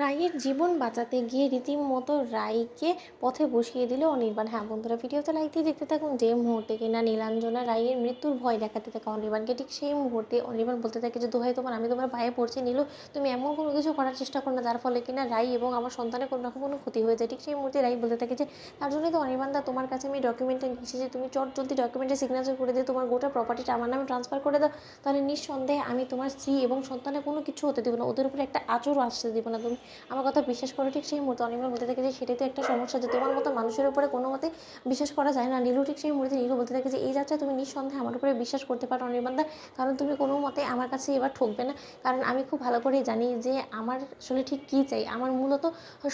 রাইয়ের জীবন বাঁচাতে গিয়ে রীতিমতো রাইকে পথে বসিয়ে দিল অনির্বাণ। হ্যাঁ বন্ধুরা, ভিডিওতে লাইক দিয়ে দেখতে থাকুন। যে মুহূর্তে কিনা নীলাঞ্জনা রাইয়ের মৃত্যুর ভয় দেখাতে থাকে অনির্বাণকে, ঠিক সেই মুহূর্তে অনির্বাণ বলতে থাকে যে দোহাই তোমার, আমি তোমার পায়ে পড়ছি নীলু, তুমি এমন কোনো কিছু করার চেষ্টা করো না যার ফলে কিনা রাই এবং আমার সন্তানের কোনো রকম কোনো ক্ষতি হয়ে যায়। ঠিক সেই মুহূর্তে রাই বলতে থাকে যে তার জন্যই তো অনির্বাণ দা তোমার কাছে আমি ডকুমেন্টে নিচ্ছি যে তুমি চট জলদি ডকুমেন্টে সিগনেচার করে দিয়ে তোমার গোটা প্রপার্টিটা আমার নামে ট্রান্সফার করে দাও, তাহলে নিঃসন্দেহে আমি তোমার স্ত্রী এবং সন্তানের কোনো কিছু হতে দেবো না, ওদের উপরে একটা আঁচড়ও আসতে দেবো না। তুমি আমার কথা বিশ্বাস করো। ঠিক সেই মুহূর্তে অনির্বাণ বলতে থাকে যে সেটাই তো একটা সমস্যা, যে তোমার মতো মানুষের উপরে কোনো মতে বিশ্বাস করা যায় না। নীলু ঠিক সেই মুহূর্তে নীলু বলতে থাকে যে এই যাত্রায় তুমি নিঃসন্দেহে আমার উপরে বিশ্বাস করতে পারো অনির্বাণ দা, কারণ তুমি কোনো মতে আমার কাছে এবার ঠকবে না। কারণ আমি খুব ভালো করেই জানি যে আমার আসলে ঠিক কী চাই। আমার মূলত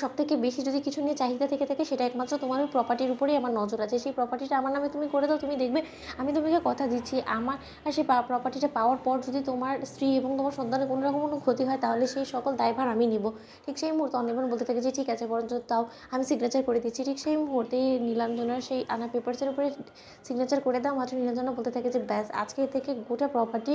সব থেকে বেশি যদি কিছু নিয়ে চাহিদা থেকে থাকে সেটা একমাত্র তোমার ওই প্রপার্টির উপরেই আমার নজর আছে। সেই প্রপার্টিটা আমার নামে তুমি করে দাও, তুমি দেখবে আমি তোমাকে কথা দিচ্ছি আমার আর সেই প্রপার্টিটা পাওয়ার পর যদি তোমার স্ত্রী এবং তোমার সন্তানের কোনো রকম কোনো ক্ষতি হয় তাহলে সেই সকল দায়ভার আমি নিব। ঠিক সেই মুহূর্তে অনির্বাণ বলতে থাকে যে ঠিক আছে, বরঞ্চ তাও আমি সিগনেচার করে দিচ্ছি। ঠিক সেই মুহূর্তেই নীলাঞ্জনার সেই আনা পেপারসের উপরে সিগনেচার করে দাও মাত্র নীলাঞ্জনা বলতে থাকে যে ব্যাস, আজকে থেকে গোটা প্রপার্টি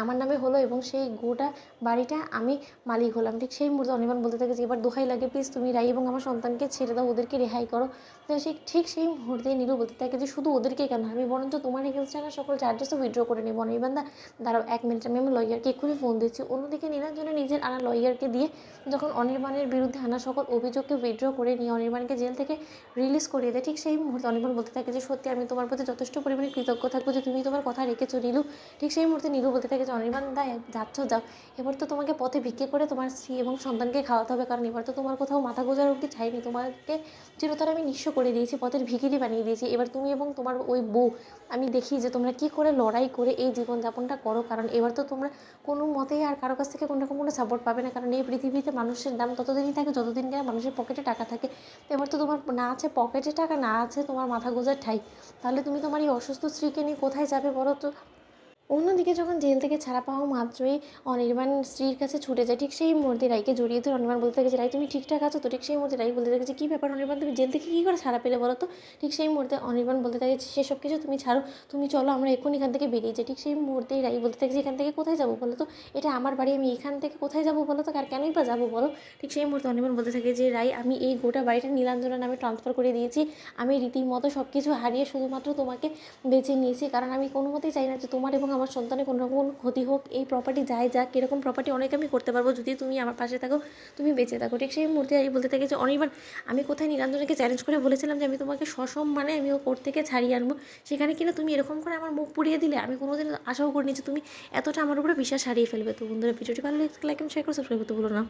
আমার নামে হলো এবং সেই গোটা বাড়িটা আমি মালিক হলাম। ঠিক সেই মুহূর্তে অনির্বাণ বলতে থাকে যে এবার দোহাই লাগে প্লিজ তুমি রাই এবং আমার সন্তানকে ছেড়ে দাও, ওদেরকে রেহাই করো। তো ঠিক সেই মুহূর্তে নীলু বলতে থাকে যে শুধু ওদেরকে কেন, আমি বরঞ্চ তোমার এগেনস্টে না সকল চার্জেসও উইথড্র করে নেবো। অনির্বাণ দা দাঁড়াও 1 মিনিট, আমি আমার লয়ারকে এক্ষুনি ফোন দিচ্ছি। অন্যদিকে নীলাঞ্জনা নিজের আনা লয়ারকে দিয়ে যখন অনির্বাণের বিরুদ্ধে আনা সকল অভিযোগকে উইথড্র করে নিয়ে অনির্বাণকে জেল থেকে রিলিজ করিয়ে দেয়। ঠিক সেই মুহূর্তে অনির্বাণ বলতে থাকে যে সত্যি আমি তোমার প্রতি যথেষ্ট পরিমাণে কৃতজ্ঞ থাকবো যে তুমি তোমার কথা রেখেছো নীলু। ঠিক সেই মুহূর্তে নীলু বলতে থাকে যে অনির্বাণ দা যাচ্ছ যাও, এবার তো তোমাকে পথে ভিক্ষে করে তোমার স্ত্রী এবং সন্তানকে খাওয়াতে হবে, কারণ এবার তো তোমার কোথাও মাথা গোজার অবধি ছাইনি, তোমাকে চিরতরে আমি নিঃস্ব করে দিয়েছি, পথের ভিখিরি বানিয়ে দিয়েছি। এবার তুমি এবং তোমার ওই বউ আমি দেখি যে তোমরা কী করে লড়াই করে এই জীবনযাপনটা করো, কারণ এবার তো তোমরা কোনো মতেই আর কারো কাছ থেকে কোনো রকম কোনো সাপোর্ট পাবে না, কারণ এই পৃথিবীতে মানুষের দাম ততদিনই থাকে যতদিন কিনা মানুষের পকেটে টাকা থাকে। এবার তো তোমার না আছে পকেটে টাকা, না আছে তোমার মাথা গোজার ঠাঁই, তাহলে তুমি তোমার এই অসুস্থ স্ত্রীকে নিয়ে কোথায় যাবে বলো তো। অন্যদিকে যখন জেল থেকে ছাড়া পাওয়া মাত্রই অনির্বাণ স্ত্রীর কাছে ছুটে যায়। ঠিক সেই মুহূর্তে রাইকে জড়িয়ে ধরে অনির্বাণ বলতে থাকে যে রাই তুমি ঠিকঠাক আছো তো। ঠিক সেই মুহূর্তে রাই বলতে থাকে যে কী ব্যাপার অনির্বাণ, তুমি জেল থেকে কী করে ছাড়া পেলে বলো তো। ঠিক সেই মুহূর্তে অনির্বাণ বলতে থাকে যে সেসব কিছু তুমি ছাড়ো, তুমি চলো আমরা এক্ষুনি এখান থেকে বেরিয়ে যাই। ঠিক সেই মুহূর্তেই রাই বলতে থাকে যে এখান থেকে কোথায় যাবো বলো তো, এটা আমার বাড়ি, আমি এখান থেকে কোথায় যাবো বলো তো, আর কেনই বা যাবো বলো। ঠিক সেই মুহূর্তে অনির্বাণ বলতে থাকে যে রাই আমি এই গোটা বাড়িটা নীলাঞ্জনার নামে ট্রান্সফার করে দিয়েছি, আমি রীতিমতো সব কিছু হারিয়ে শুধুমাত্র তোমাকে বেছে নিয়েছি, কারণ আমি কোনো মতেই চাই না যে তোমার এবং আমার সন্তানের কোনো রকম ক্ষতি হোক। এই প্রপার্টি যাই যাক, এরকম প্রপার্টি অনেক আমি করতে পারবো যদি তুমি আমার পাশে থাকো, তুমি বেঁচে থাকো। ঠিক সেই মুহূর্তে আমি বলতে থাকি যে অনির্বাণ আমি কোথায় নীলাঞ্জনাকে চ্যালেঞ্জ করে বলেছিলাম যে আমি তোমাকে সসম্মানে আমি ও কোর্ট থেকে ছাড়িয়ে আনবো, সেখানে কিনা তুমি এরকম করে আমার মুখ পুড়িয়ে দিলে। আমি কোনোদিন আশাও করিনি যে তুমি এতটা আমার উপরে বিশ্বাস হারিয়ে ফেলবে। তো বন্ধুরা, ভিডিওটি ভালো লাগলে লাইক এবং শেয়ার করে সাবস্ক্রাইব করতে ভুলো না।